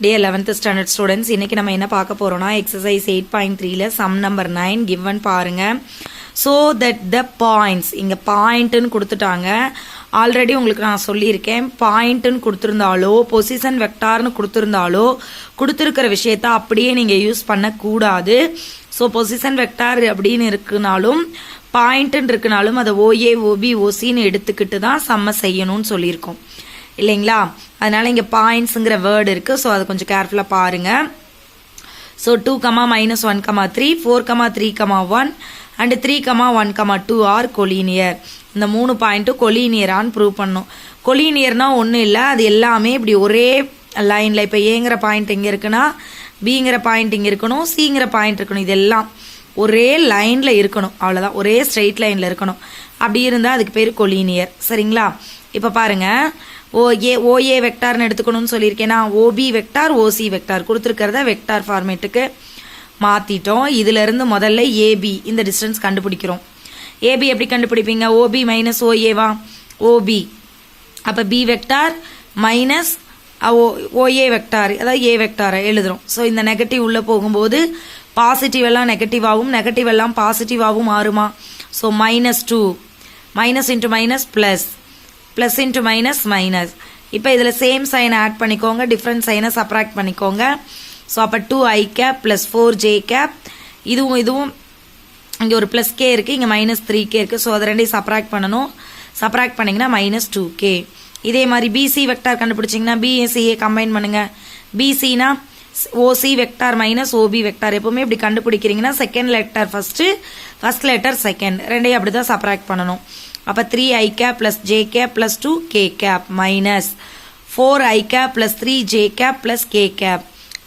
Dear 11th standard students, இன்னைக்கு நம்ம என்ன பார்க்க போறோம்னா exercise 8.3ல sum number 9 given பாருங்க. So that the points, இங்க point ன்னு கொடுத்துட்டாங்க. ஆல்ரெடி உங்களுக்கு நான் சொல்லியிருக்கேன், point ன்னு கொடுத்திருந்தாலோ position vector ன்னு கொடுத்திருந்தாலோ கொடுத்திருக்கிற விஷயத்தை அப்படியே நீங்க யூஸ் பண்ண கூடாது. So position vector அப்படின்னு இருக்குனாலும் point ன்னு இருக்குனாலும் அதை OA OB OC ன்னு எடுத்துக்கிட்டு தான் சம்ம செய்யணும்னு சொல்லியிருக்கோம் இல்லைங்களா. அதனால இங்க பாயிண்ட்ஸ்ங்கற வேர்ட் இருக்கு. சோ அது கொஞ்சம் கேர்ஃபுல்லா பாருங்க. So 2, -1, 3, 4, 3, 1 and 3, 1, 2 R collinear. இந்த மூணு பாயிண்ட்டும் கொலினியரான்னு ப்ரூவ் பண்ணோம். கொலினியர்னா ஒன்றும் இல்லை, அது எல்லாமே இப்படி ஒரே லைன்ல இப்போ ஏங்கிற பாயிண்ட் இங்கே இருக்குன்னா பிங்கிற பாயிண்ட் இங்கே இருக்கணும், சிங்கிற பாயிண்ட் இருக்கணும், இதெல்லாம் ஒரே லைன்ல இருக்கணும். அவ்வளோதான், ஒரே ஸ்ட்ரெயிட் லைன்ல இருக்கணும். அப்படி இருந்தால் அதுக்கு பேர் கொலினியர். சரிங்களா. இப்போ பாருங்க, OA வெக்டார்னு எடுத்துக்கணும்னு சொல்லியிருக்கேன்னா OB வெக்டார் OC வெக்டார் கொடுத்துருக்கிறத வெக்டார் ஃபார்மேட்டுக்கு மாற்றிட்டோம். இதுல இருந்து முதல்ல AB இந்த டிஸ்டன்ஸ் கண்டுபிடிக்கிறோம். AB எப்படி கண்டுபிடிப்பீங்க? OB மைனஸ் OAவா? OB அப்போ B vector minus OA vector, அதாவது A வெக்டாரை எழுதுறோம். ஸோ இந்த நெகட்டிவ் உள்ள போகும்போது பாசிட்டிவ் எல்லாம் நெகட்டிவாகவும் நெகட்டிவ் எல்லாம் பாசிட்டிவாகவும் மாறுமா? So -2 minus into minus plus plus into minus minus. இப்போ இதில் சேம் சைனை ஆட் பண்ணிக்கோங்க, டிஃப்ரெண்ட் சைனை சப்ராக்ட் பண்ணிக்கோங்க. ஸோ அப்போ 2i cap plus 4j gap, இதுவும் இங்கே ஒரு ப்ளஸ் கே இருக்குது, இங்கே -3k இருக்குது. ஸோ அதை ரெண்டையும் சப்ராக்ட் பண்ணணும். சப்ராக்ட் பண்ணிங்கன்னா -2k. இதே மாதிரி பிசி வெக்டார் கண்டுபிடிச்சிங்கன்னா பிஎஸ்சிஏ கம்பைன் பண்ணுங்க. பிசினா OC vector minus OB vector. எப்பவுமே இப்படி கண்டுபிடிக்கிறீங்கன்னா second letter first letter second, ரெண்டையும் அப்படி தான் சப்ராக்ட் பண்ணணும். அப்போ 3i cap plus J cap plus 2k cap minus 4i cap plus 3j cap plus k cap.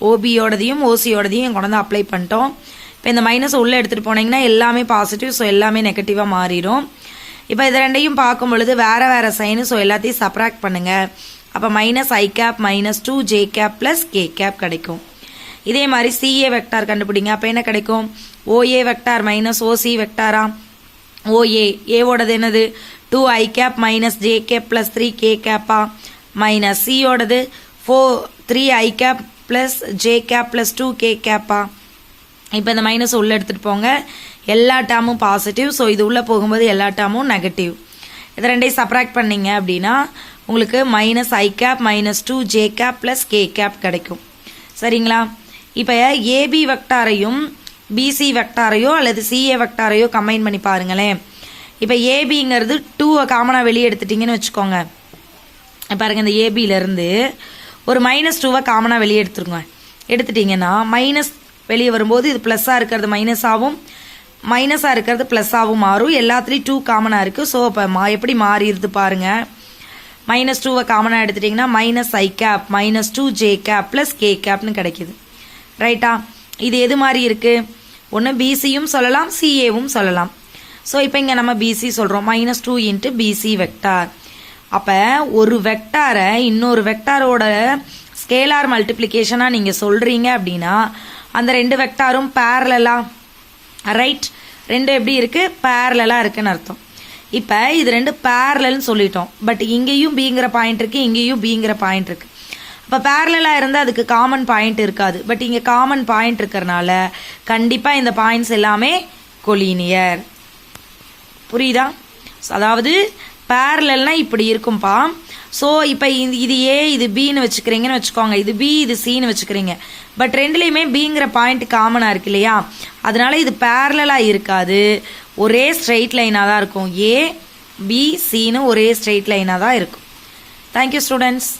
ஓபியோடதையும் ஓசியோடதையும் கொண்டு வந்து அப்ளை பண்ணிட்டோம். இப்போ இந்த மைனஸ் உள்ளே எடுத்துகிட்டு போனீங்கன்னா எல்லாமே பாசிட்டிவ், ஸோ எல்லாமே நெகட்டிவாக மாறிடும். இப்போ இது ரெண்டையும் பார்க்கும் பொழுது வேற வேற சைனு, ஸோ எல்லாத்தையும் சப்ராக்ட் பண்ணுங்க. அப்போ -i cap minus 2j cap plus k cap கிடைக்கும். இதே மாதிரி CA வெக்டார் கண்டுபிடிங்க. அப்போ என்ன கிடைக்கும்? OA வெக்டார் மைனஸ் OC வெக்டாரா? OA ஏவோடது என்னது? 2i cap minus j cap plus 3k கேப்பா மைனஸ் சியோடது 3i cap plus j cap plus 2k கேப்பா. இப்போ இந்த மைனஸ் உள்ள எடுத்துட்டு போங்க. எல்லா டேமும் பாசிட்டிவ், ஸோ இது உள்ள போகும்போது எல்லா டேமும் நெகட்டிவ். இதை ரெண்டையும் சப்ராக்ட் பண்ணீங்க அப்படின்னா உங்களுக்கு -i cap minus 2j cap plus k cap கிடைக்கும். சரிங்களா. இப்போ AB வெக்டாரையும் BC வெக்டாரையோ அல்லது CA வெக்டாரையோ கம்பைன் பண்ணி பாருங்களேன். இப்போ ABங்கிறது 2 காமனாக வெளியே எடுத்துட்டீங்கன்னு வச்சுக்கோங்க. பாருங்க, இந்த ABயிலேருந்து ஒரு -2 காமனாக வெளியே எடுத்துட்டீங்கன்னா மைனஸ் வெளியே வரும்போது இது ப்ளஸ்ஸாக இருக்கிறது மைனஸாகவும் மைனஸாக இருக்கிறது ப்ளஸ்ஸாகவும் மாறும். எல்லாத்துலேயும் 2 காமனாக இருக்குது. ஸோ இப்போ எப்படி மாறிடுது பாருங்க. -2 காமனாக எடுத்துட்டிங்கன்னா -i cap minus 2j cap plus k கேப்னு கிடைக்குது. ரைட்டா. இது எது மாதிரி இருக்கு? ஒன்று பிசியும் சொல்லலாம், சிஏவும் சொல்லலாம். ஸோ இப்போ இங்கே நம்ம பிசி சொல்கிறோம், -2 இன்ட்டு பிசி வெக்டார். அப்போ ஒரு வெக்டாரை இன்னொரு வெக்டாரோட ஸ்கேலார் மல்டிப்ளிகேஷனாக நீங்கள் சொல்கிறீங்க அப்படின்னா அந்த ரெண்டு வெக்டாரும் பேரலா? ரைட். ரெண்டு எப்படி இருக்குது? பேரலாக இருக்குன்னு அர்த்தம். இப்போ இது ரெண்டு பேரலன்னு சொல்லிட்டோம். பட் இங்கேயும் பிங்கிற பாயிண்ட் இருக்குது, இங்கேயும் பிங்கிற பாயிண்ட் இருக்குது. இப்போ பேரலாக இருந்தால் அதுக்கு காமன் பாயிண்ட் இருக்காது. பட் இங்கே காமன் பாயிண்ட் இருக்கிறனால கண்டிப்பாக இந்த பாயிண்ட்ஸ் எல்லாமே கொலினியர். புரியுதா? அதாவது பேரலல்னா இப்படி இருக்கும்பா. ஸோ இப்போ இது ஏ இது பின்னு வச்சுக்கிறீங்கன்னு வச்சுக்கோங்க, இது பி இது சின்னு வச்சுக்கிறீங்க. பட் ரெண்டுலேயுமே பிங்கிற பாயிண்ட் காமனாக இருக்கு இல்லையா, அதனால இது பேரலாக இருக்காது, ஒரே ஸ்ட்ரெயிட் லைனாக தான் இருக்கும். ஏ பி சின்னு ஒரே ஸ்ட்ரெயிட் லைனாக தான் இருக்கும். Thank you students.